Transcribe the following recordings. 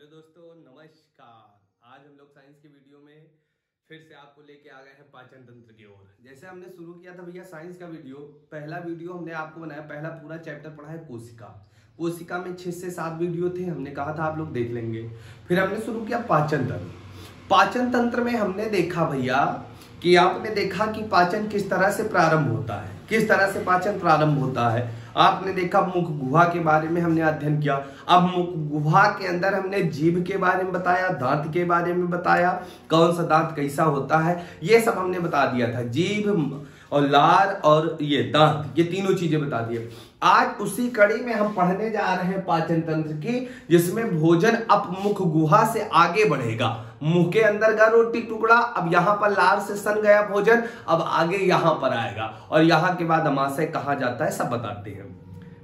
Hello दोस्तों, नमस्कार। आज हम लोग साइंस की वीडियो में फिर से आपको लेके आ गए हैं पाचन तंत्र की ओर। जैसे हमने शुरू किया था भैया साइंस का वीडियो, पहला वीडियो हमने आपको बनाया, पहला पूरा चैप्टर पढ़ा है कोशिका। कोशिका में 6 से 7 वीडियो थे, हमने कहा था आप लोग देख लेंगे। फिर हमने शुरू किया पाचन तंत्र। पाचन तंत्र में हमने देखा भैया कि आपने देखा कि पाचन किस तरह से प्रारंभ होता है, किस तरह से पाचन प्रारंभ होता है। आपने देखा मुख गुहा के बारे में हमने अध्ययन किया। अब मुख गुहा के अंदर हमने जीभ के बारे में बताया, दांत के बारे में बताया, कौन सा दांत कैसा होता है, ये सब हमने बता दिया था। जीभ और लार और ये दांत, ये तीनों चीजें बता दिए। आज उसी कड़ी में हम पढ़ने जा रहे हैं पाचन तंत्र की, जिसमें भोजन अब मुख गुहा से आगे बढ़ेगा। मुंह के अंदर का रोटी टुकड़ा, अब यहाँ पर लार से सन गया भोजन, अब आगे यहाँ पर आएगा और यहाँ के बाद अमाशय कहा जाता है, सब बताते हैं।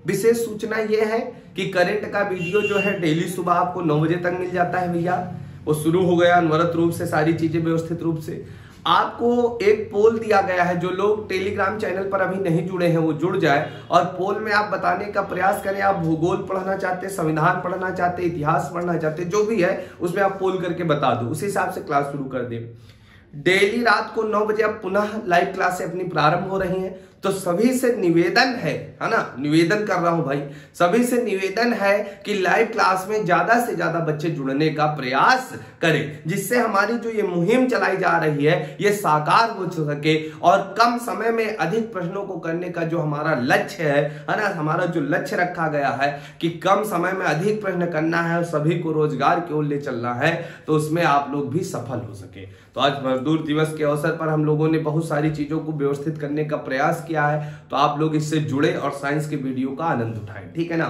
विशेष सूचना यह है कि करंट का वीडियो जो है डेली सुबह आपको 9 बजे तक मिल जाता है भैया। वो शुरू हो गया अनवरत रूप से, सारी चीजें व्यवस्थित रूप से। आपको एक पोल दिया गया है, जो लोग टेलीग्राम चैनल पर अभी नहीं जुड़े हैं वो जुड़ जाए और पोल में आप बताने का प्रयास करें। आप भूगोल पढ़ना चाहते, संविधान पढ़ना चाहते, इतिहास पढ़ना चाहते, जो भी है उसमें आप पोल करके बता दो, उसी हिसाब से क्लास शुरू कर दें। डेली रात को 9 बजे अब पुनः लाइव क्लासें अपनी प्रारंभ हो रही हैं। तो सभी से निवेदन है ना, निवेदन कर रहा हूं भाई, सभी से निवेदन है कि लाइव क्लास में ज्यादा से ज्यादा बच्चे जुड़ने का प्रयास करें, जिससे हमारी जो ये मुहिम चलाई जा रही है ये साकार हो सके और कम समय में अधिक प्रश्नों को करने का जो हमारा लक्ष्य है ना, हमारा जो लक्ष्य रखा गया है कि कम समय में अधिक प्रश्न करना है और सभी को रोजगार की ओर ले चलना है, तो उसमें आप लोग भी सफल हो सके। तो आज मजदूर दिवस के अवसर पर हम लोगों ने बहुत सारी चीजों को व्यवस्थित करने का प्रयास किया है, तो आप लोग इससे जुड़े और साइंस के वीडियो का आनंद उठाएं, ठीक है ना।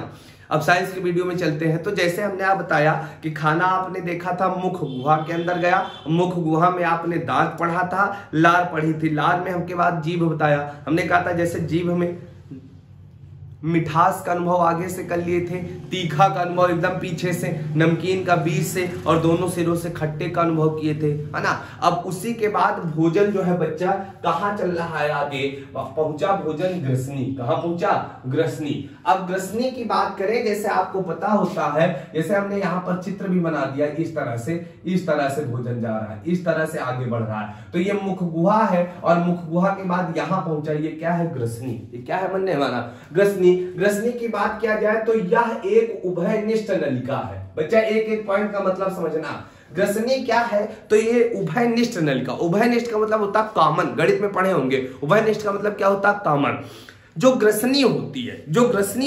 अब साइंस के वीडियो में चलते हैं। तो जैसे हमने आप बताया कि खाना आपने देखा था मुख गुहा के अंदर गया, मुख गुहा में आपने दांत पढ़ा था, लार पढ़ी थी, लार में हमके बाद जीभ बताया। हमने कहा था जैसे जीभ में मिठास का अनुभव आगे से कर लिए थे, तीखा का अनुभव एकदम पीछे से, नमकीन का बीच से और दोनों सिरों से खट्टे का अनुभव किए थे, है ना। अब उसी के बाद भोजन जो है बच्चा कहाँ चल रहा है, आगे पहुंचा भोजन ग्रसनी। कहाँ पहुंचा? ग्रसनी। अब ग्रसनी की बात करें, जैसे आपको पता होता है, जैसे हमने यहाँ पर चित्र भी बना दिया, इस तरह से भोजन जा रहा है, इस तरह से आगे बढ़ रहा है। तो ये मुख गुहा है और मुख गुहा के बाद यहाँ पहुंचा, ये क्या है? ग्रसनी। ये क्या है बनने वाला? ग्रसनी। ग्रसनी की बात किया जाए तो यह एक उभयनिष्ठ नलिका है। बच्चा एक एक पॉइंट का मतलब समझना। ग्रसनी क्या है? तो ये उभयनिष्ठ नलिका। उभयनिष्ठ का मतलब होता है कॉमन, गणित में पढ़े होंगे। उभयनिष्ठ का मतलब क्या होता है? कॉमन। जो ग्रसनी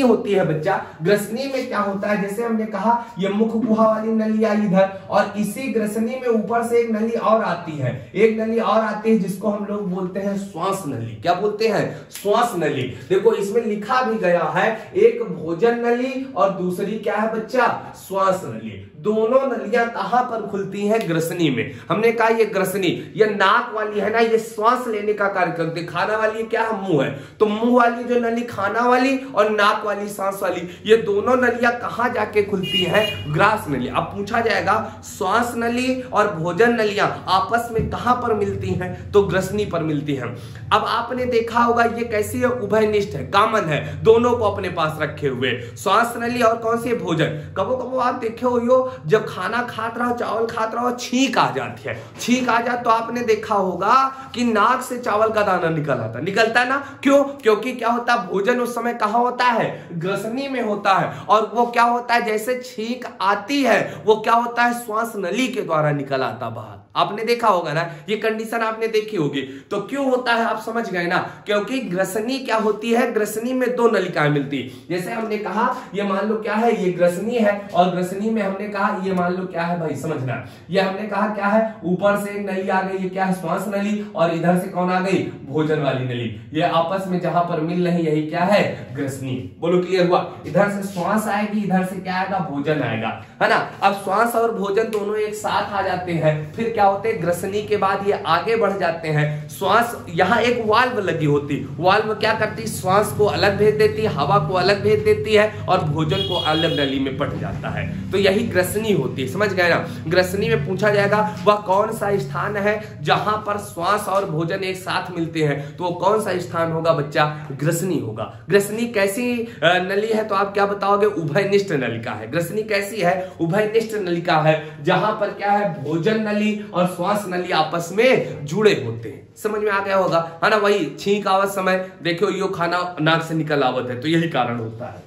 होती है बच्चा, ग्रसनी में क्या होता है, जैसे हमने कहा ये मुख गुहा वाली नली आई इधर, और इसी ग्रसनी में ऊपर से एक नली और आती है, एक नली और आती है जिसको हम लोग बोलते हैं श्वास नली। क्या बोलते हैं? श्वास नली। देखो इसमें लिखा भी गया है, एक भोजन नली और दूसरी क्या है बच्चा? श्वास नली। दोनों नलियां कहां पर खुलती हैं? ग्रसनी में। हमने कहा ये ग्रसनी, ये नाक वाली है ना, ये श्वास लेने का कार्य करती है। खाना वाली क्या है? मुंह है। तो मुंह वाली जो नली खाना वाली और नाक वाली सांस वाली, ये दोनों नलियां कहां जाके खुलती हैं? ग्रास नली। अब पूछा जाएगा श्वास नली और भोजन नलियां आपस में कहां पर मिलती हैं? तो ग्रसनी पर मिलती हैं। अब आपने देखा होगा ये कैसी है? उभयनिष्ठ है, कॉमन है, दोनों को अपने पास रखे हुए। श्वास नली और कौन सी? भोजन। कबो कबो आप देखे हो जब खाना खात रहो, चावल खात रहो, छींक आ जाती है। छींक आ जाए तो आपने देखा होगा कि नाक से चावल का दाना निकलता है ना। क्यों? क्योंकि क्या होता है, भोजन उस समय कहां होता है? ग्रसनी में होता है। और वो क्या होता है, जैसे छींक आती है वो क्या होता है? श्वास नली के द्वारा निकल आता बाहर। आपने देखा होगा ना, ये कंडीशन आपने देखी होगी। तो क्यों होता है आप समझ गए ना, क्योंकि ग्रसनी क्या होती है? ग्रसनी में दो नलिकाएं मिलती। जैसे हमने कहा ये मान लो क्या है, ये ग्रसनी है, और ग्रसनी में हमने कहा ये मान लो क्या है भाई, समझना। ये हमने कहा क्या है, ऊपर से एक नली आ गई, ये क्या है? श्वास नली, और इधर से कौन आ गई? भोजन वाली नली। ये आपस में जहां पर मिल रही यही क्या है? ग्रसनी। बोलो क्लियर हुआ? इधर से श्वास आएगी, इधर से क्या आएगा? भोजन आएगा, है ना। अब श्वास और भोजन दोनों एक साथ आ जाते हैं, फिर क्या होते हैं? ग्रसनी के बाद ये आगे बढ़ जाते हैं। श्वास, यहाँ एक वाल्व लगी होती, वाल्व क्या करती? श्वास को अलग भेज देती है, हवा को अलग भेज देती है और भोजन को अलग नली में पट जाता है। तो यही ग्रसनी होती है, समझ गए ना। ग्रसनी में पूछा जाएगा वह कौन सा स्थान है जहां पर श्वास और भोजन एक साथ मिलते हैं, तो वो कौन सा स्थान होगा बच्चा? ग्रसनी होगा। ग्रसनी कैसी नली है तो आप क्या बताओगे? उभयनिष्ठ नलिका है। ग्रसनी कैसी है? उभयनिष्ठ नलिका है, जहां पर क्या है, भोजन नली और श्वास नली आपस में जुड़े होते हैं। समझ में आ गया होगा, है ना? वही छींक आवत समय देखो यो खाना नाक से निकल आवत है, तो यही कारण होता है।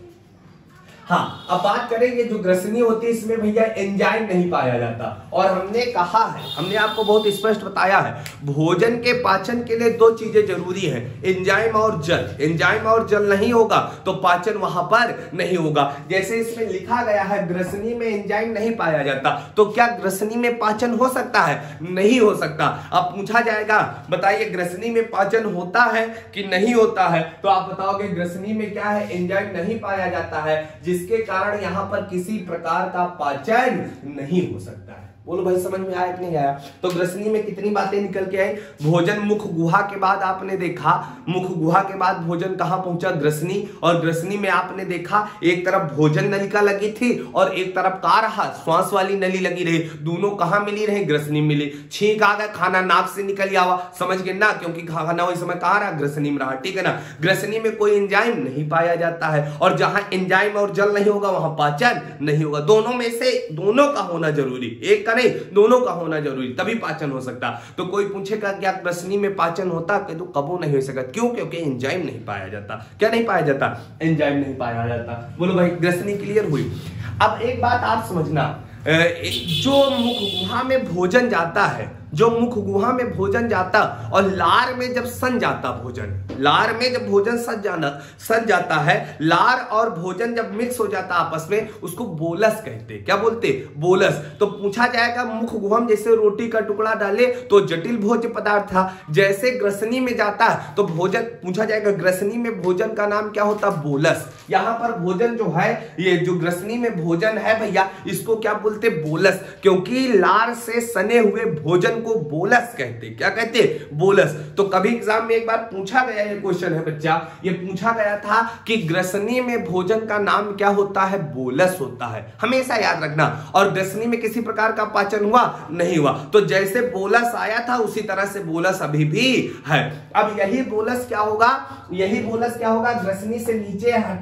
हाँ, अब बात करें ये जो ग्रसनी होती है इसमें भैया एंजाइम नहीं पाया जाता, और हमने कहा है, हमने आपको बहुत स्पष्ट बताया है, भोजन के पाचन के लिए दो चीजें जरूरी है, एंजाइम और जल। एंजाइम और जल नहीं होगा तो पाचन वहां पर नहीं होगा। जैसे इसमें लिखा गया है ग्रसनी में एंजाइम नहीं पाया जाता, तो क्या ग्रसनी में पाचन हो सकता है? नहीं हो सकता। अब पूछा जाएगा बताइए ग्रसनी में पाचन होता है कि नहीं होता है, तो आप बताओगे ग्रसनी में क्या है, एंजाइम नहीं पाया जाता है, जिसके कारण यहां पर किसी प्रकार का पाचन नहीं हो सकता है। बोलो भाई समझ में आया कि नहीं आया? तो ग्रसनी में कितनी बातें निकल के आई? भोजन मुख गुहा के बाद आपने देखा, मुख गुहा के बाद भोजन कहां पहुंचा? ग्रसनी। और ग्रसनी में आपने देखा एक तरफ भोजन नलिका लगी थी और एक तरफ का रहा श्वास वाली नली लगी रही, दोनों कहां मिली रही? ग्रसनी मिली। छींक आ गया, खाना नाक से निकल आवा, समझ गए ना? क्योंकि खाना उस समय कहां रहा? ग्रसनी में रहा, ठीक है ना? ग्रसनी में कोई एंजाइम नहीं पाया जाता है, और जहां एंजाइम और जल नहीं होगा वहां पाचन नहीं होगा। दोनों में से दोनों का होना जरूरी, एक का नहीं, दोनों का होना जरूरी, तभी पाचन हो सकता। तो कोई पूछेगा क्या ग्रसनी में पाचन होता? तो कबो नहीं हो सकता। क्यों? क्योंकि एंजाइम नहीं पाया जाता। क्या नहीं पाया जाता? एंजाइम नहीं पाया जाता। बोलो भाई ग्रसनी क्लियर हुई? अब एक बात आप समझना, जो मुख गुहा में भोजन जाता है, जो मुख गुहा में भोजन जाता और लार में जब सन जाता भोजन, लार में जब भोजन सन जाता है, लार और भोजन जब मिक्स हो जाता आपस में, उसको बोलस कहते। क्या बोलते? बोलस। तो पूछा जाएगा मुख गुहा में जैसे रोटी का टुकड़ा डाले तो जटिल भोज्य पदार्थ था, जैसे ग्रसनी में जाता है तो भोजन, पूछा जाएगा ग्रसनी में भोजन का नाम क्या होता? बोलस। यहां पर भोजन जो है, ये जो ग्रसनी में भोजन है भैया, इसको क्या बोलते? बोलस। क्योंकि लार से सने हुए भोजन को बोलस कहते। क्या कहते? बोलस। तो कभी एग्जाम में एक बार पूछा गया, ये क्वेश्चन है बच्चा, ये पूछा गया था कि ग्रसनी में भोजन का नाम क्या होता है? बोलस होता है, हमेशा याद रखना। और ग्रसनी में किसी प्रकार का पाचन हुआ? नहीं हुआ। तो जैसे बोलस आया था उसी तरह से बोलस अभी भी है। अब यही बोलस क्या होगा? यही बोलस क्या होगा? ग्रसनी से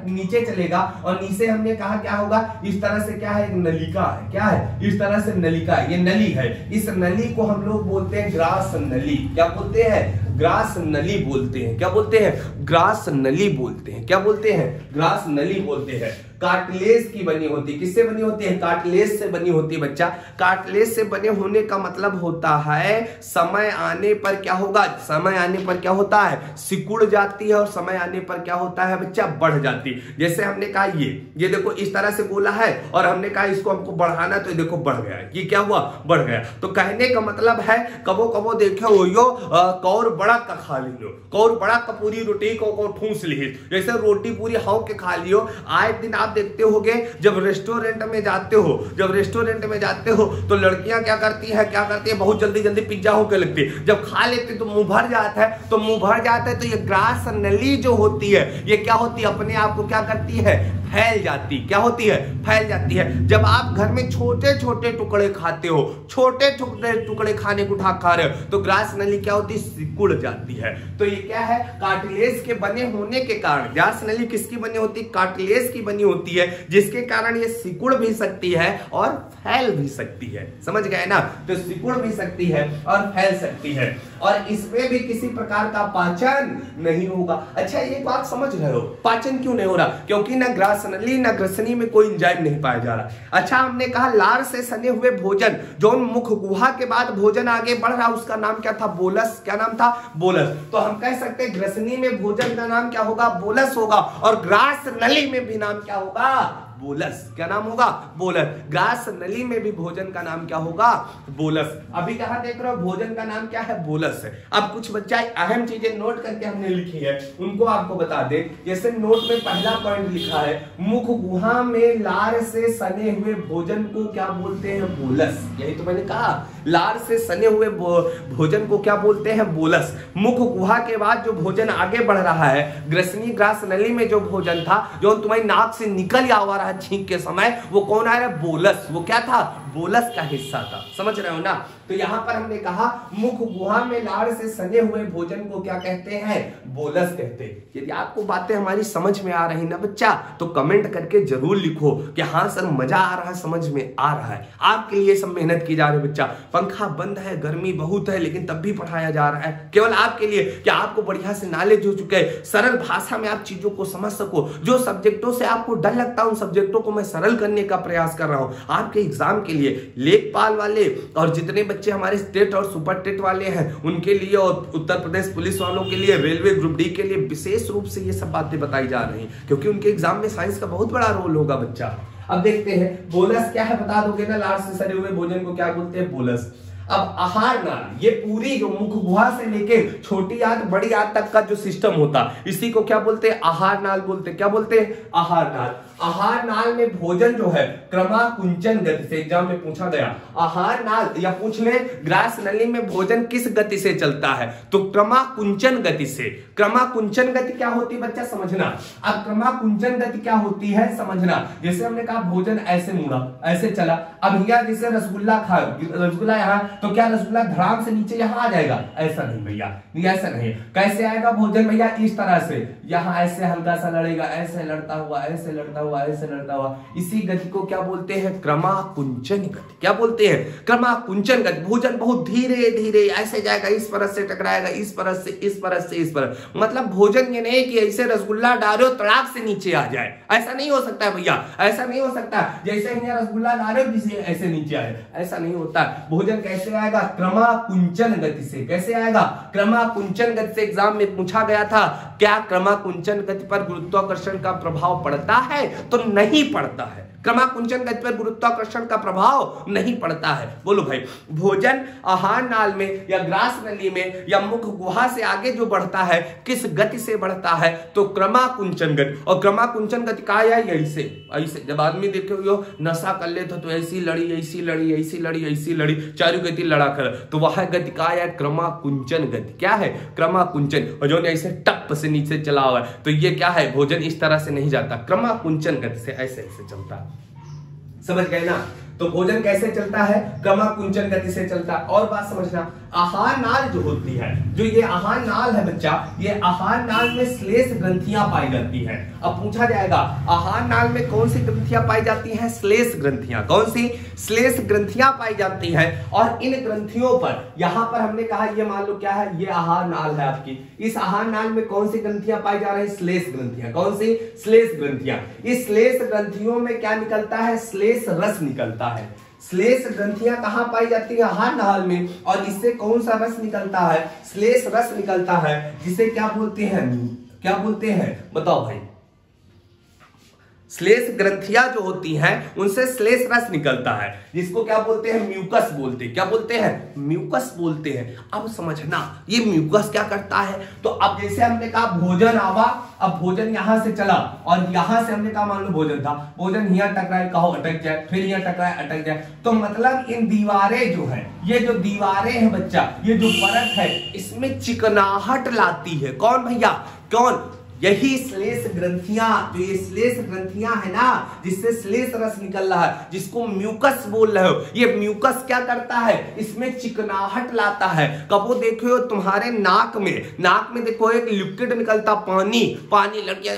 नीचे चलेगा, और नीचे हमने कहा क्या होगा? इस तरह से क्या है? एक नलिका है। क्या है? इस तरह से नलिका है, ये नली है। इस नली को हम लोग बोलते हैं ग्रास नली। क्या बोलते हैं? ग्रास नली बोलते हैं। क्या बोलते हैं? ग्रास नली बोलते हैं। क्या बोलते हैं? ग्रास नली बोलते हैं। कार्टिलेज की बनी होती है। किससे बनी होती है? कार्टिलेज से बनी होती है बच्चा। कार्टिलेज से बने होने का मतलब होता है समय आने पर क्या होगा? समय आने पर क्या होता है? सिकुड़ जाती है, और समय आने पर क्या होता है बच्चा? बढ़ जाती है। जैसे हमने कहा ये देखो इस तरह से गोला है, और हमने कहा इसको हमको बढ़ाना, तो ये देखो बढ़ गया। ये क्या हुआ? बढ़ गया। तो कहने का मतलब है कबो कबो देखो यो कौर बड़ा का खा लियो, कौर बड़ा का पूरी रोटी को ठूस ली, जैसे रोटी पूरी हाउ के खा लियो। आए दिन आप देखते होगे जब रेस्टोरेंट में जाते हो तो लड़कियां क्या करती है? बहुत जल्दी जल्दी पिज्जा होके लगती है। जब खा लेते तो मुंह भर जाता है, तो ये ग्रास नली जो होती है, ये क्या होती है? अपने आप को क्या करती है? फैल जाती। क्या होती है? फैल जाती है। जब आप घर में छोटे छोटे टुकड़े खाते हो, छोटे टुकड़े खाने को खा रहे हो, तो ग्रास नली क्या होती? सिकुड़ जाती है। तो ये क्या है? कार्टिलेज के बने होने के कारण, ग्रास नली किसकी बनी होती? कार्टिलेज की बनी होती है, जिसके कारण ये सिकुड़ भी सकती है और फैल भी सकती है। समझ गए ना? तो सिकुड़ भी सकती है और फैल सकती है, और इसमें भी किसी प्रकार का पाचन नहीं होगा। अच्छा एक बात समझ रहे हो, पाचन क्यों नहीं हो रहा? क्योंकि ना ग्रास नली ना ग्रसनी में कोई एंजाइम नहीं पाया जा रहा। अच्छा हमने कहा लार से सने हुए भोजन, जो मुख गुहा के बाद भोजन आगे बढ़ रहा, उसका नाम क्या था? बोलस। क्या नाम था? बोलस। तो हम कह सकते हैं ग्रसनी में भोजन का नाम क्या होगा? बोलस होगा, और ग्रास नली में भी नाम क्या होगा? बोलस। क्या नाम होगा? बोलस। ग्रास नली में भी भोजन का नाम क्या होगा? बोलस। अभी कहां देख रहे हो? भोजन का नाम क्या है? बोलस है। अब कुछ बच्चा अहम चीजें नोट करके हमने लिखी है, उनको आपको बता दे। जैसे नोट में पहला पॉइंट लिखा है, मुख गुहा में लार से सने हुए भोजन को क्या बोलते हैं? बोलस। यही तो मैंने कहा, लार से सने हुए भोजन को क्या बोलते हैं? बोलस। मुख गुहा के बाद जो भोजन आगे बढ़ रहा है, ग्रसनी ग्रास नली में जो भोजन था, जो तुम्हारी नाक से निकल आवा है छींक के समय, वो कौन आ रहा है? बोलस। वो क्या था? बोलस का हिस्सा था। समझ रहे हो ना? तो यहाँ पर हमने कहा मुख गुहा में लार से सने हुए भोजन को क्या कहते हैं? बोलस कहते हैं। यदि आपको बातें हमारी समझ में आ रही ना बच्चा, तो कमेंट करके जरूर लिखो कि हाँ सर मजा आ रहा है, समझ में आ रहा है। आपके लिए सब मेहनत की जा रही है बच्चा, पंखा बंद है, गर्मी बहुत है, लेकिन तब भी पढ़ाया जा रहा है केवल आपके लिए कि आपको बढ़िया से नॉलेज हो चुके हैं, सरल भाषा में आप चीजों को समझ सको। जो सब्जेक्टों से आपको डर लगता है उन सब्जेक्टों को मैं सरल करने का प्रयास कर रहा हूं आपके एग्जाम के लिए। लेखपाल वाले और जितने बच्चे हमारे स्टेट और सुपर टेट वाले हैं उनके लिए, और उत्तर प्रदेश पुलिस वालों के लिए, रेलवे ग्रुप डी के लिए विशेष रूप से ये सब बातें बताई जा रही हैं, क्योंकि उनके एग्जाम में साइंस का बहुत बड़ा रोल होगा बच्चा। अब देखते हैं बोलस क्या है, बता दोगे ना? लार से सने हुए भोजन को क्या बोलते हैं? बोलस। अब आहार नाल, ये पूरी जो मुख गुहा से लेके छोटी आंत बड़ी आंत तक का जो सिस्टम होता, इसी को क्या बोलते हैं? आहार नाल बोलते हैं। क्या बोलते हैं? आहार नाल। आहार नाल में भोजन जो है क्रमाकुंचन गति से, एग्जाम में पूछा गया आहार नाल, या पूछ ले ग्रास नली में भोजन किस गति से चलता है, तो क्रमाकुंचन गति से। क्रमाकुंचन गति क्या होती है बच्चा? समझना। अब क्रमाकुंचन गति क्या होती है समझना। जैसे हमने कहा भोजन ऐसे मुड़ा, ऐसे चला। अब यहाँ जैसे रसगुल्ला खा, रसगुल्ला यहाँ, तो क्या रसगुल्ला धड़ाम से नीचे यहाँ आ जाएगा? ऐसा नहीं भैया, ऐसा नहीं। कैसे आएगा भोजन भैया? इस तरह से, यहाँ ऐसे हल्का सा लड़ेगा, ऐसे लड़ता हुआ, ऐसे लड़ता हुआ, ऐसे लड़ता हुआ। इसी गति को क्या बोलते हैं? क्रमाकुंचन गति। क्या बोलते हैं? क्रमाकुंचन गति। भोजन बहुत धीरे धीरे ऐसे जाएगा, इस परत से टकराएगा, इस परत से, इस परत से, इस परत। मतलब भोजन ये नहीं कि ऐसे रसगुल्ला डालो तड़ाक से नीचे आ जाए, ऐसा नहीं हो सकता है भैया, ऐसा नहीं हो सकता। जैसे यहाँ रसगुल्ला डालो जिसे ऐसे नीचे आए, ऐसा नहीं होता। भोजन कैसे आएगा? क्रमाकुंचन गति से। कैसे आएगा? क्रमाकुंचन गति से। एग्जाम में पूछा गया था क्या क्रमाकुंचन गति पर गुरुत्वाकर्षण का प्रभाव पड़ता है? तो नहीं पड़ता है। क्रमाकुंचन गति पर गुरुत्वाकर्षण का प्रभाव नहीं पड़ता है। बोलो भाई, भोजन आहार नाल में या ग्रास नली में या मुख गुहा से आगे जो बढ़ता है किस गति से बढ़ता है? तो क्रमाकुंचन गति। और क्रमाकुंचन गति का है ऐसे, ऐसे। जब आदमी देखे हो नशा कर ले तो ऐसी लड़ी, ऐसी लड़ी, ऐसी लड़ी, ऐसी लड़ी, चारों गति लड़ा कर, तो वह गति का है क्रमाकुंचन गति। क्या है? क्रमाकुंचन। और जो ऐसे टप से नीचे चला हुआ है, तो ये क्या है? भोजन इस तरह से नहीं जाता, क्रमाकुंचन गति से ऐसे ऐसे चलता है। समझ गए ना? तो भोजन कैसे चलता है? क्रमाकुंचन गति से चलता है। और बात समझना, आहार नाल जो होती है, जो ये आहार नाल है बच्चा, ये आहार नाल में श्लेष ग्रंथियां पाई जाती हैं। अब पूछा जाएगा आहार नाल में कौन सी ग्रंथियां पाई जाती हैं? श्लेष ग्रंथियां। कौन सी? श्लेष ग्रंथियां पाई जाती हैं। और इन ग्रंथियों पर, यहां पर हमने कहा ये मान लो क्या है? ये आहार नाल है आपकी। इस आहार नाल में कौन सी ग्रंथियां पाई जा रही? श्लेष ग्रंथियां। कौन सी? श्लेष ग्रंथियां। इस श्लेष ग्रंथियों में क्या निकलता है? श्लेष रस निकलता है। श्लेष ग्रंथियां कहां पाई जाती है? आहार नाल में। और इससे कौन सा रस निकलता है? श्लेष रस निकलता है, जिसे क्या बोलते हैं? क्या बोलते हैं? बताओ भाई। श्लेष ग्रंथियां जो होती हैं उनसे श्लेष रस निकलता है, जिसको क्या बोलते हैं? म्यूकस बोलते हैं। क्या बोलते हैं? म्यूकस बोलते हैं। अब समझना ये म्यूकस क्या करता है। तो अब जैसे हमने कहा भोजन आवा, अब भोजन यहां से चला और यहां से हमने कहा मान लो भोजन था, भोजन यहाँ टकराए, कहो अटक जाए, फिर यहाँ टकराए, अटक जाए। तो मतलब इन दीवारें जो है, ये जो दीवारें हैं बच्चा, ये जो परत है, इसमें चिकनाहट लाती है। कौन भैया? कौन? यही श्लेष ग्रंथियां। जो ये श्लेष ग्रंथियां है ना, जिससे श्लेष रस निकल रहा है, जिसको म्यूकस बोल रहे हो, ये म्यूकस क्या करता है? इसमें चिकनाहट लाता है। कब वो देखो तुम्हारे नाक में देखो एक लिक्विड निकलता, पानी लग गया,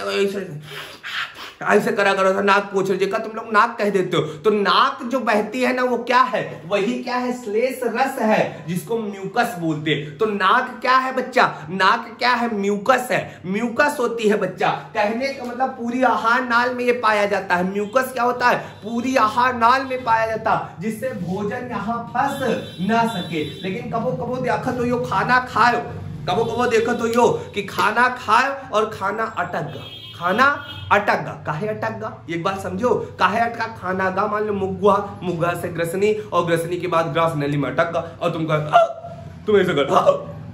ऐसे करा करो, नाक पूछ लीजिएगा, तुम लोग नाक कह देते हो। तो नाक जो बहती है ना, वो क्या है? वही क्या है? श्लेष रस है, जिसको म्यूकस बोलते हैं। तो नाक क्या है बच्चा? नाक क्या है? म्यूकस है। म्यूकस होती है बच्चा। कहने का मतलब पूरी आहार नाल में ये पाया जाता है। म्यूकस क्या होता है? पूरी आहार नाल में पाया जाता है, जिससे भोजन यहाँ फंस ना सके। लेकिन कबो कबो देखा तो यो खाना खाओ, कबो कबो देखो तो यो कि खाना खाओ और खाना अटक गा, खाना अटक गा। काहे अटक गा? एक बात समझो, काहे अटका? खाना गा, मान लो मुग्गा से ग्रसनी, और ग्रसनी के बाद ग्रास नली में अटक गा, और तुम ऐसे कर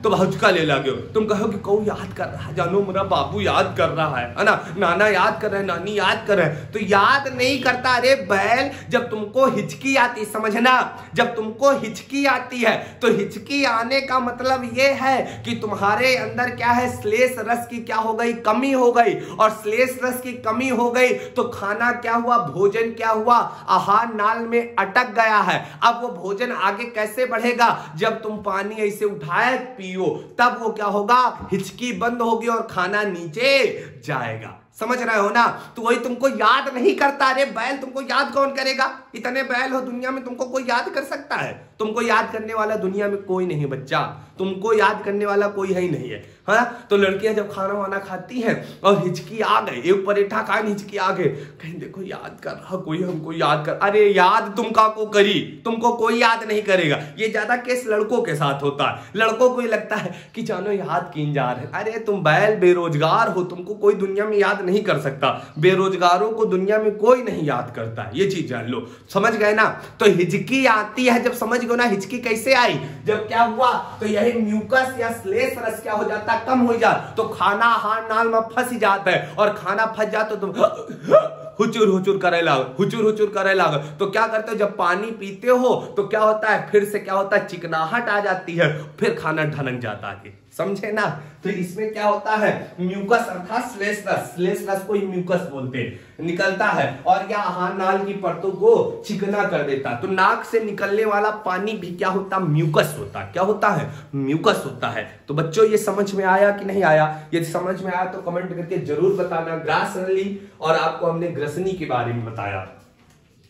तो हुचका ले लगे हो, तुम कहो कि कौ याद कर रहा है, जानो मेरा बाबू याद कर रहा है ना, नाना याद कर रहे हैं, नानी याद कर रहे हैं, तो याद नहीं करता। अरे बैल, जब तुमको हिचकी आती, समझना, जब तुमको हिचकी आती है तो हिचकी आने का मतलब ये है कि तुम्हारे अंदर क्या है, श्लेष रस की क्या हो गई, कमी हो गई, और श्लेष रस की कमी हो गई तो खाना क्या हुआ, भोजन क्या हुआ, आहार नाल में अटक गया है। अब वो भोजन आगे कैसे बढ़ेगा, जब तुम पानी ऐसे उठाए पियो तब वो क्या होगा, हिचकी बंद होगी और खाना नीचे जाएगा। समझ रहे हो ना? तो वही तुमको याद नहीं करता। अरे बैल, तुमको याद कौन करेगा, इतने बैल हो दुनिया में, तुमको कोई याद कर सकता है? तुमको याद करने वाला दुनिया में कोई नहीं बच्चा, तुमको याद करने वाला कोई है ही नहीं है। हाँ, तो लड़कियां जब खाना वाना खाती हैं और हिचकी आ गए, एक परेठा खाए हिचकी आ गए, कहीं देखो याद कर रहा कोई, हमको याद कर। अरे याद तुम का को करी, तुमको कोई याद नहीं करेगा। ये ज्यादा केस लड़कों के साथ होता है, लड़कों को ये लगता है कि जानो याद किन जा रहे। अरे तुम बैल बेरोजगार हो, तुमको कोई दुनिया में याद नहीं कर सकता। बेरोजगारों को दुनिया में कोई नहीं याद करता, ये चीज जान लो। समझ गए ना? तो हिचकी आती है, जब समझ गए ना हिचकी कैसे आई, जब क्या हुआ, तो यही म्यूकस या श्लेष रस क्या हो जाता, कम हो जाता, तो खाना आहार नाल में फंस जाता है, और खाना फंस जाता तो हुचुर हुचुर करे लाग, हुचुर हुचुर करे लाग। तो क्या करते हो, जब पानी पीते हो तो क्या होता है, फिर से क्या होता है, चिकनाहट आ जाती है, फिर खाना ढनक जाता है। समझे ना? तो इसमें क्या होता है, म्यूकस अर्थात श्लेष रस, श्लेष रस को ही म्यूकस बोलते हैं, निकलता है और यह आहार नाल की परतों को चिकना कर देता। तो नाक से निकलने वाला पानी भी क्या होता, म्यूकस होता। क्या होता है, म्यूकस होता है। तो बच्चों ये समझ में आया कि नहीं आया? यदि समझ में आया तो कमेंट करके जरूर बताना। ग्रास नली और आपको हमने ग्रसनी के बारे में बताया।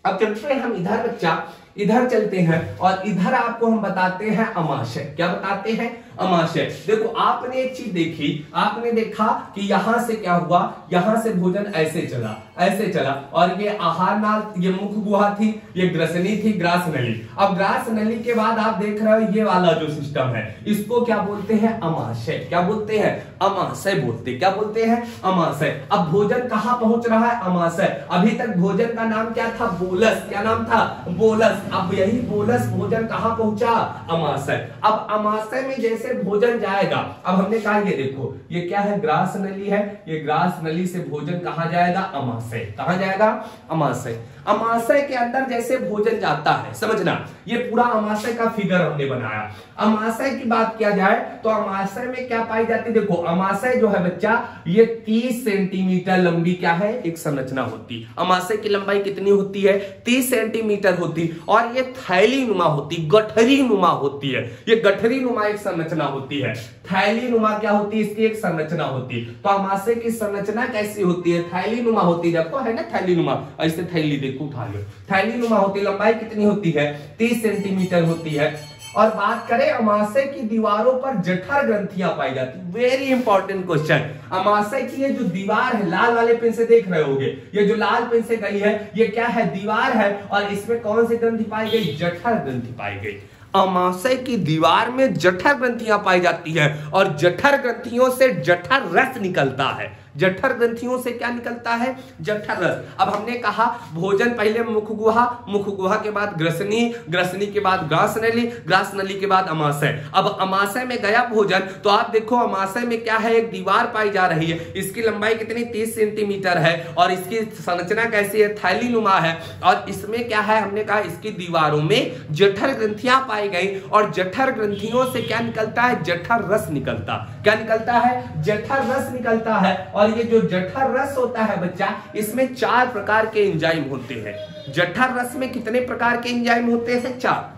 अब चलते हैं हम इधर बच्चा, इधर चलते हैं और इधर आपको हम बताते हैं अमाशय। क्या बताते हैं, अमाशय। देखो आपने एक चीज देखी, आपने देखा कि यहां से क्या हुआ, यहां से भोजन ऐसे चला, ऐसे चला, और ये आहार नाल, ये मुख गुहा थी, ये ग्रसनी थी, ग्रास नली। अब ग्रास नली के बाद आप देख रहे हो ये वाला जो सिस्टम है, इसको क्या बोलते हैं, अमाशय। क्या बोलते हैं, अमाशय बोलते। क्या बोलते हैं, अमाशय। अब भोजन कहां पहुंच रहा है, अमाशय। अभी तक भोजन का नाम क्या था, बोलस। क्या नाम था, बोलस। अब यही बोलस भोजन कहां पहुंचा, अमाशय। अब अमाशय में जैसे भोजन जाएगा, अब हमने कहा ये देखो, ये क्या है, ग्रास नली है, ये ग्रास नली से भोजन कहां जाएगा, अमाशय। कहां जाएगा, अमाशय। अमाशय के अंदर जैसे भोजन जाता है, समझना, ये पूरा अमाशय का फिगर हमने बनाया। अमाशय की बात किया जाए तो अमाशय में क्या पाई जाती है, देखो अमाशय जो है बच्चा, ये 30 सेंटीमीटर लंबी क्या है, एक संरचना होती। अमाशय की लंबाई कितनी होती है, 30 सेंटीमीटर होती, और ये थैली नुमा होती, गठरी नुमा होती है। ये गठरी नुमा एक संरचना होती है। थैली नुमा क्या होती है, इसकी एक संरचना होती। तो अमाशय की संरचना कैसी होती है, थैली नुमा होती है। देखो है ना थैली नुमा, ऐसे थैली देखो उठा लो, थैली नुमा होती है। लंबाई कितनी होती है, 30 सेंटीमीटर होती है। और बात करें अमाशय की दीवारों पर जठर ग्रंथियां पाई जाती। Very important question. अमाशय की ये जो दीवार है, लाल वाले पेन से देख रहे होगे, ये जो लाल पेन से गई है, ये क्या है, दीवार है, और इसमें कौन सी ग्रंथि पाई गई, जठर ग्रंथि पाई गई। अमाशय की दीवार में जठर ग्रंथियां पाई जाती है, और जठर ग्रंथियों से जठर रस निकलता है। जठर ग्रंथियों से क्या निकलता है, जठर रस। अब हमने कहा भोजन पहले मुख गुहा, मुख गुहा के बाद ग्रसनी, ग्रसनी के बाद ग्रास नली, ग्रास नली के बाद अमाशय। अब अमाशय में गया भोजन, तो आप देखो अमाशय में क्या है, एक दीवार पाई जा रही है। इसकी लंबाई कितनी, 30 सेंटीमीटर है, और इसकी संरचना कैसी है, थैली नुमा है। और इसमें क्या है, हमने कहा इसकी दीवारों में जठर ग्रंथियां पाई गई, और जठर ग्रंथियों से क्या निकलता है, जठर रस निकलता। क्या निकलता है, जठर रस dikalta है। और ये जो जठर रस होता है बच्चा, इसमें 4 प्रकार के एंजाइम होते हैं। जठर रस में कितने प्रकार के एंजाइम होते हैं? 4।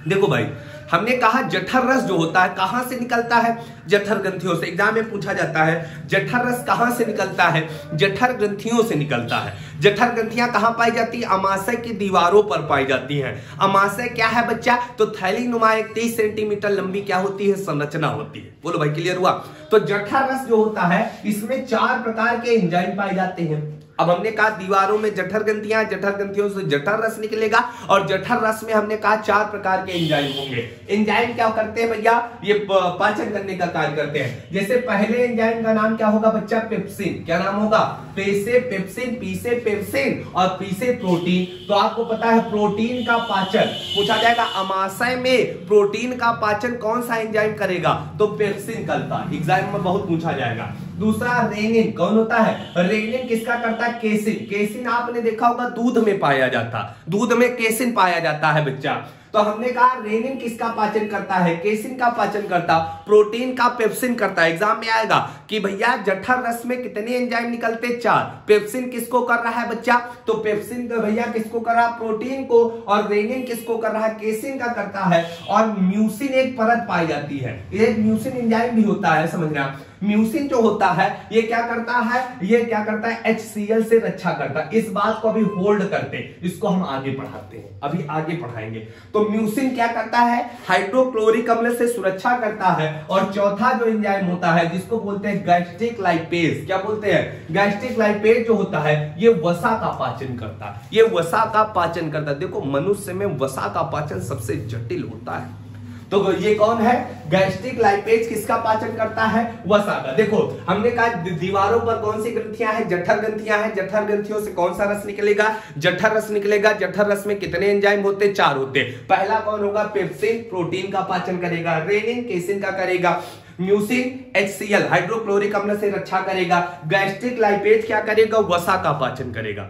देखो भाई, हमने कहा जठर रस जो होता है कहां से निकलता है? जठर ग्रंथियों से। एग्जाम में पूछा जाता है जठर रस कहां से निकलता है? जठर ग्रंथियों से निकलता है। जठर ग्रंथियां कहां पाई जाती है? अमाशय की दीवारों पर पाई जाती हैं। अमाशय क्या है बच्चा? तो थैली नुमा एक 30 सेंटीमीटर लंबी क्या होती है? संरचना होती है। बोलो भाई, क्लियर हुआ? तो जठर रस जो होता है इसमें 4 प्रकार के एंजाइम पाए जाते हैं। अब हमने कहा दीवारों में जठर ग्रंथियां, जठर ग्रंथियों से जठर रस निकलेगा और जठर रस में हमने कहा 4 प्रकार के एंजाइम होंगे। एंजाइम क्या करते हैं भैया, ये पाचन करने का कार्य करते हैं। जैसे पहले एंजाइम का नाम क्या होगा बच्चा, पेप्सिन। क्या नाम होगा, पेसे पेप्सिन, पीसे पेप्सिन और पीसे प्रोटीन। तो आपको पता है प्रोटीन का पाचन पूछा जाएगा, अमाशय में प्रोटीन का पाचन कौन सा एंजाइम करेगा, तो पेप्सिन करता है। एग्जाम में बहुत पूछा जाएगा। दूसरा रेनिन, कौन होता है, रेनिन किसका करता है, केसिन। केसिन आपने देखा होगा दूध में पाया जाता, दूध में केसिन पाया जाता है बच्चा। तो हमने कहा रेनिन किसका पाचन करता है, केसिन का पाचन करता, प्रोटीन का पेप्सिन करता है। एग्जाम में आएगा कि भैया जठर रस में कितने एंजाइम निकलते, 4। पेप्सिन किसको कर रहा है बच्चा, तो पेप्सिन भैया किसको कर रहा है, प्रोटीन को, और रेनिन किसको कर रहा है, केसिन का करता है। और म्यूसिन एक परत पाई जाती है, एक म्यूसिन एंजाइम भी होता है, समझना। म्यूसिन जो होता है ये क्या करता है, ये क्या करता है, HCl से रक्षा करता है। इस बात को अभी होल्ड करते, इसको हम आगे पढ़ाते हैं, अभी आगे पढ़ाएंगे। तो म्यूसिन क्या करता है, हाइड्रोक्लोरिक अम्ल से सुरक्षा करता है। और चौथा जो एंजाइम होता है जिसको बोलते हैं गैस्ट्रिक लाइपेज, क्या बोलते हैं, गैस्ट्रिक लाइपेज जो होता है ये वसा का पाचन करता है, ये वसा का पाचन करता है। देखो मनुष्य में वसा का पाचन सबसे जटिल होता है। तो ये कौन है, गैस्ट्रिक लाइपेज किसका पाचन करता है, वसा का। देखो हमने कहा दीवारों पर कौन सी ग्रंथियां हैं, जठर ग्रंथियां हैं। जठर ग्रंथियों से कौन सा रस निकलेगा, जठर रस निकलेगा। जठर रस में कितने एंजाइम होते, 4 होते। पहला कौन होगा, पेप्सिन, प्रोटीन का पाचन करेगा। रेनिन, केसिन का करेगा। म्यूसिन, HCl, हाइड्रोक्लोरिक अम्ल से रक्षा करेगा। गैस्ट्रिक लाइपेज क्या करेगा, वसा का पाचन करेगा।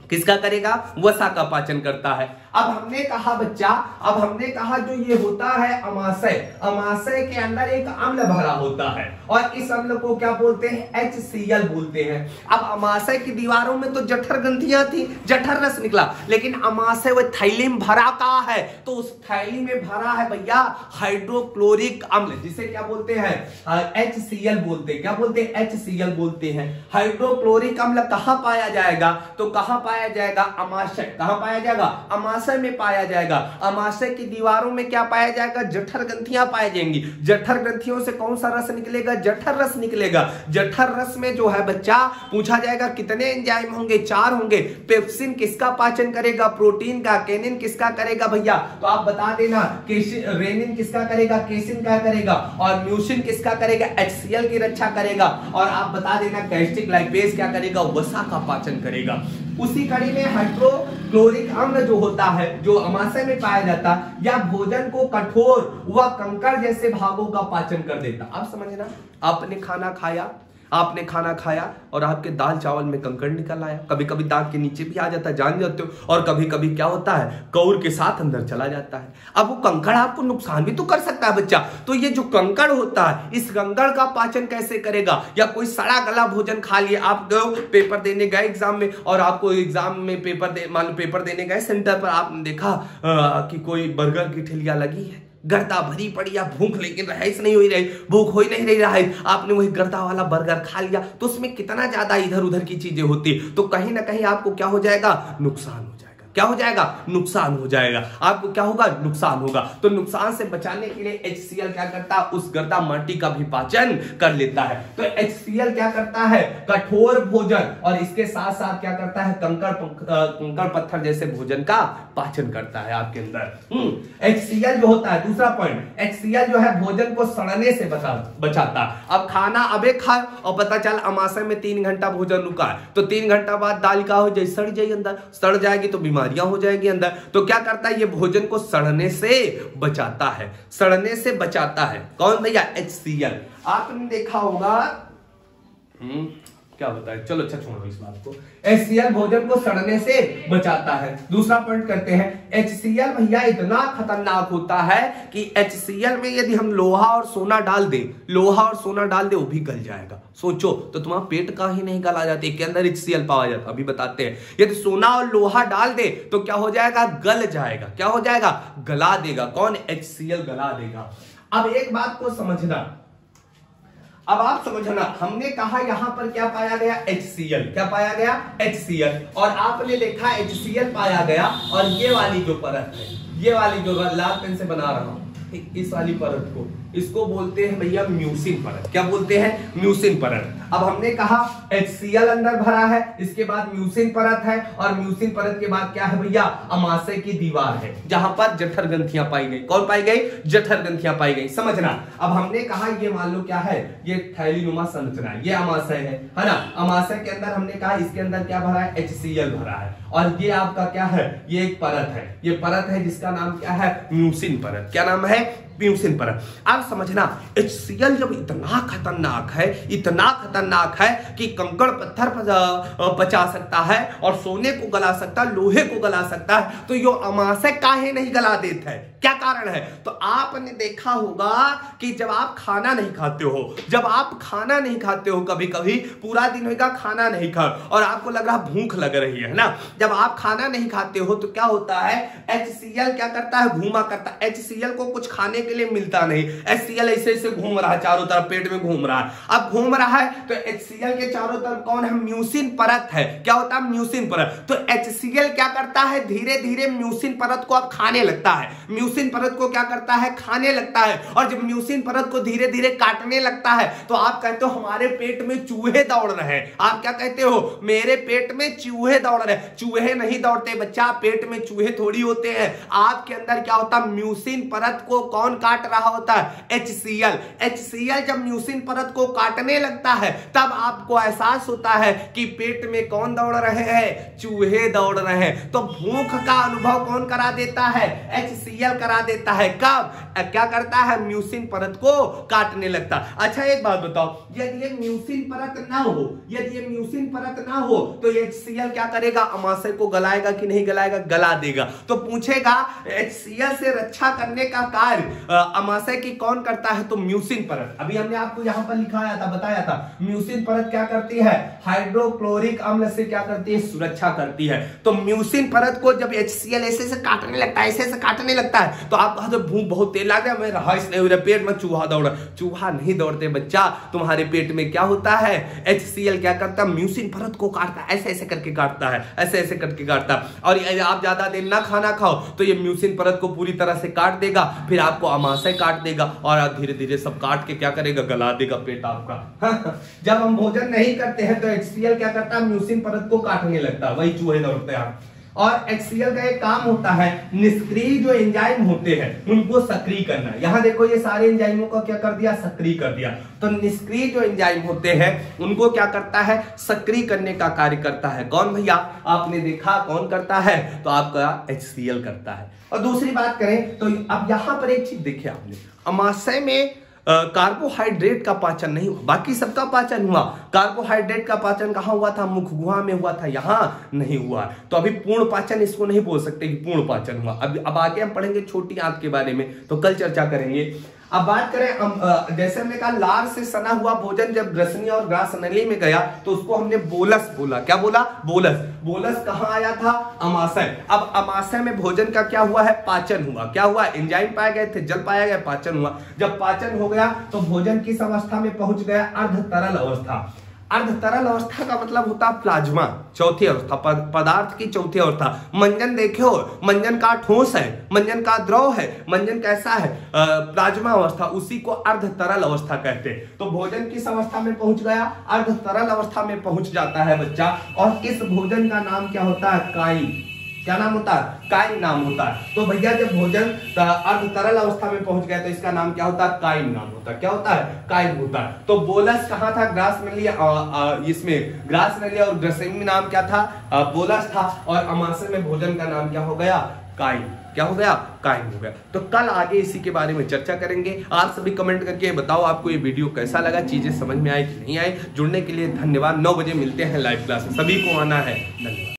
किसका करेगा, वसा का पाचन करता है। अब हमने कहा बच्चा, अब हमने कहा जो ये होता है अमाशय, अमाशय के अंदर एक अम्ल भरा होता है और इस अम्ल को क्या बोलते हैं, HCl बोलते हैं। अब अमाशय की दीवारों में तो जठर ग्रंथियां थी, जठर रस निकला, लेकिन अमाशय वो थैली में भरा कहा है, तो उस थैली में भरा है भैया हाइड्रोक्लोरिक अम्ल, जिसे क्या बोलते हैं, HCl बोलते हैं। क्या बोलते हैं, HCl बोलते हैं। हाइड्रोक्लोरिक अम्ल कहां पाया जाएगा, तो कहां पाया जाएगा, अमाशय। कहां पाया जाएगा, अमाशय में पाया जाएगा। अमाशय की दीवारों में क्या पाया जाएगा, जठर ग्रंथियां पाई जाएंगी। जठर ग्रंथियों से कौन सा रस निकलेगा, जठर रस निकलेगा। जठर रस में जो है बच्चा पूछा जाएगा कितने एंजाइम होंगे, 4 होंगे। पेप्सिन किसका पाचन करेगा, प्रोटीन का। केनिन किसका करेगा भैया, तो आप बता देना, रेनिन किसका करेगा, केसिन का करेगा। और म्यूसिन किसका करेगा, HCl की रक्षा करेगा। और आप बता देना गैस्ट्रिक लाइपेज क्या करेगा, वसा का पाचन करेगा। उसी कड़ी में हाइड्रोक्लोरिक अम्ल जो होता है, जो अमाशय में पाया जाता, या भोजन को कठोर व कंकड़ जैसे भागों का पाचन कर देता। आप समझना, आपने खाना खाया, आपने खाना खाया और आपके दाल चावल में कंकड़ निकल आया, कभी कभी दांत के नीचे भी आ जाता है, जान जाते हो। और कभी कभी क्या होता है, कौर के साथ अंदर चला जाता है। अब वो कंकड़ आपको नुकसान भी तो कर सकता है बच्चा। तो ये जो कंकड़ होता है, इस कंकड़ का पाचन कैसे करेगा। या कोई सड़ा गला भोजन खा लिया, आप गए पेपर देने गए एग्जाम में, और आपको एग्जाम में मान लो पेपर देने गए सेंटर पर, आपने देखा कि कोई बर्गर की ठेलिया लगी है, गर्दा भरी पड़ी, या भूख लेकिन रहाइश नहीं हो रही, भूख हो ही नहीं रही रहा है, आपने वही गर्दा वाला बर्गर खा लिया, तो उसमें कितना ज्यादा इधर उधर की चीजें होती, तो कहीं ना कहीं आपको क्या हो जाएगा, नुकसान हो जाएगा। क्या हो जाएगा, नुकसान हो जाएगा। आपको क्या होगा, नुकसान होगा। तो नुकसान से बचाने के लिए HCl क्या करता है, उस गर्दा माटी का भी पाचन कर लेता है। तो HCl क्या करता है, कठोर भोजन, और इसके साथ साथ क्या करता है, कंकड़ पत्थर जैसे भोजन का पाचन करता है आपके अंदर। HCl जो होता है, दूसरा पॉइंट, HCl जो है भोजन को सड़ने से बचाता। अब खाना अबे खा और पता चल अमाशय में 3 घंटा भोजन रुका है, तो 3 घंटा बाद दाल का हो जाए, सड़ जाए अंदर, सड़ जाएगी तो बीमारियां हो जाएगी अंदर। तो क्या करता है, ये भोजन को सड़ने से बचाता है, सड़ने से बचाता है। कौन भैया, HCl। आपने देखा होगा, क्या बताए, चलो अच्छा छोड़ो इस बात को। HCl भोजन को सड़ने से बचाता है। दूसरा पॉइंट करते हैं, HCl भैया इतना खतरनाक होता है कि HCl में यदि हम लोहा और सोना डाल दे, लोहा और सोना डाल दे, वो भी गल जाएगा। सोचो तो तुम्हारा पेट का ही नहीं गला जाता, के अंदर HCl पाया जाता। अभी बताते हैं, यदि सोना और लोहा डाल दे तो क्या हो जाएगा, गल जाएगा। क्या हो जाएगा, गला देगा। कौन, HCl गला देगा। अब एक बात को समझना, अब आप समझना, हमने कहा यहां पर क्या पाया गया, HCl। क्या पाया गया, HCl। और आपने देखा HCl पाया गया, और ये वाली जो परत है, ये वाली जो लाल पेन से बना रहा हूं, इस वाली परत को, इसको बोलते हैं भैया म्यूसिन परत। क्या बोलते हैं? म्यूसिन परत। अब हमने कहा HCl अंदर भरा है, इसके बाद म्यूसिन परत है, और म्यूसिन परत के बाद क्या है भैया? अमाशय की दीवार है, जहां पर जठर ग्रंथियां पाई गई। कौन पाई गई? जठर ग्रंथियां पाई गई। समझना। अब हमने कहा ये मान लो क्या है? ये थैलीनुमा संरचना है, ये अमाशय है ना। अमाशय के अंदर हमने कहा इसके अंदर क्या भरा है? HCl भरा है, और ये आपका क्या है? ये एक परत है, ये परत है जिसका नाम क्या है? म्यूसिन परत। क्या नाम है? म्यूसिन परत। अब समझना, HCl जब इतना खतरनाक है, इतना खतरनाक है कि कंकड़ पत्थर पचा सकता है और सोने को गला सकता है, लोहे को गला सकता है, तो यो अमाशय काहे नहीं गला देता है? क्या कारण है? तो आपने देखा होगा कि जब आप खाना नहीं खाते हो, जब आप खाना नहीं खाते हो, कभी कभी पूरा दिन होगा खाना नहीं खा और आपको लग रहा भूख लग रही है ना, जब आप खाना नहीं खाते हो तो क्या होता है? HCl क्या करता है? घूमा करता है। HCl को कुछ खाने के लिए मिलता नहीं, HCl ऐसे ऐसे घूम रहा है, चारों तरफ पेट में घूम रहा है। अब घूम रहा है तो HCl के चारों तरफ कौन है? म्यूसिन परत है। क्या होता है? म्यूसिन परत। तो HCl क्या करता है? धीरे धीरे म्यूसिन परत को अब खाने लगता है, म्यूसिन परत को क्या करता है? खाने लगता है। और जब म्यूसिन परत को धीरे धीरे काटने लगता है तो आप कहते हो हमारे पेट में चूहे दौड़ रहे हैं। आप क्या कहते हो? मेरे पेट में चूहे दौड़ रहे हैं। चूहे नहीं दौड़ते बच्चा, पेट में चूहे थोड़ी होते हैं। आपके अंदर क्या होता है? म्यूसिन परत को कौन काट रहा होता है? HCl। HCl जब म्यूसिन परत को काटने लगता है तब आपको एहसास होता है कि पेट में कौन दौड़ रहे हैं? चूहे दौड़ रहे हैं। तो भूख का अनुभव कौन करा देता है? HCl करा देता है। कब? क्या करता है? म्यूसिन परत को काटने लगता। अच्छा एक बात बताओ, यदि ये म्यूसिन परत ना हो, यदि ये म्यूसिन परत ना हो तो HCl क्या करेगा? अमाशय को गलाएगा कि नहीं गलाएगा? गला देगा। तो पूछेगा HCl से रक्षा करने का कार्य अमाशय की कौन करता है? तो म्यूसिन परत। अभी हमने आपको यहां पर लिखाया था, बताया था, म्यूसिन परत क्या करती है? हाइड्रोक्लोरिक अम्ल से क्या करती है? सुरक्षा करती है। तो म्यूसिन परत को जब HCl ऐसे काटने लगता है, ऐसे काटने लगता है, तो आप कहते भूख बहुत तेज लग रहा है, मैं रहाइश नहीं हो रहा, पेट में चूहा दौड़ रहा। चूहा नहीं दौड़ते बच्चा, तुम्हारे पेट में क्या होता है? HCl क्या करता है? म्यूसिन परत को काटता है, ऐसे ऐसे करके काटता है, ऐसे ऐसे करके काटता है। और आप ज्यादा देर ना खाना खाओ तो ये म्यूसिन परत को पूरी तरह से काट देगा, फिर आपको अमाशय काट देगा और आप धीरे धीरे सब काट के क्या करेगा? गला देगा पेट आपका। जब हम भोजन नहीं करते हैं तो HCl क्या करता है? म्यूसिन परत को काटने लगता है, वही चूहे दौड़ते हैं। और HCl का एक काम होता है, निष्क्रिय जो एंजाइम होते हैं उनको सक्रिय करना। यहां देखो ये सारे एंजाइमों को क्या कर दिया? सक्रिय कर दिया। तो निष्क्रिय जो एंजाइम होते हैं उनको क्या करता है? सक्रिय करने का कार्य करता है। कौन भैया? आपने देखा कौन करता है? तो आपका HCl करता है। और दूसरी बात करें तो अब यहां पर एक चीज देखिए आपने, अमाशय में कार्बोहाइड्रेट का पाचन नहीं हुआ, बाकी सबका पाचन हुआ। कार्बोहाइड्रेट का पाचन कहां हुआ था? मुख गुहा में हुआ था, यहां नहीं हुआ। तो अभी पूर्ण पाचन इसको नहीं बोल सकते कि पूर्ण पाचन हुआ। अब आगे हम पढ़ेंगे छोटी आंत के बारे में, तो कल चर्चा करेंगे। अब बात करें, जैसे हमने कहा लार से सना हुआ भोजन जब ग्रसनी और ग्रास नली में गया तो उसको हमने बोलस बोला। क्या बोला? बोलस। बोलस कहां आया था? अमाशय। अब अमाशय में भोजन का क्या हुआ है? पाचन हुआ। क्या हुआ? एंजाइम पाए गए थे, जल पाया गया, पाचन हुआ। जब पाचन हो गया तो भोजन किस अवस्था में पहुंच गया? अर्ध तरल अवस्था। अर्ध तरल अवस्था का मतलब होता है प्लाज्मा, चौथी अवस्था, पदार्थ की चौथी अवस्था। मंजन देखो, मंजन का ठोस है, मंजन का द्रव है, मंजन कैसा है? प्लाज्मा अवस्था, उसी को अर्ध तरल अवस्था कहते हैं। तो भोजन किस अवस्था में पहुंच गया? अर्ध तरल अवस्था में पहुंच जाता है बच्चा। और इस भोजन का नाम क्या होता है? काई। क्या नाम होता है? काई नाम होता है। तो भैया जब भोजन अर्ध तरल अवस्था में पहुंच गया तो इसका नाम क्या होता है? काई नाम होता है। क्या होता है? काई होता है। तो बोलस कहां था? ग्रास नली, इसमें ग्रास नली और ग्रसेमी में नाम क्या था? बोलस था। और अमाशय में भोजन का नाम क्या हो गया? काई। क्या हो गया? काई हो गया। तो कल आगे इसी के बारे में चर्चा करेंगे। आप सभी कमेंट करके बताओ आपको ये वीडियो कैसा लगा, चीजें समझ में आई कि नहीं आई। जुड़ने के लिए धन्यवाद। 9 बजे मिलते हैं लाइव क्लास में, सभी को आना है। धन्यवाद।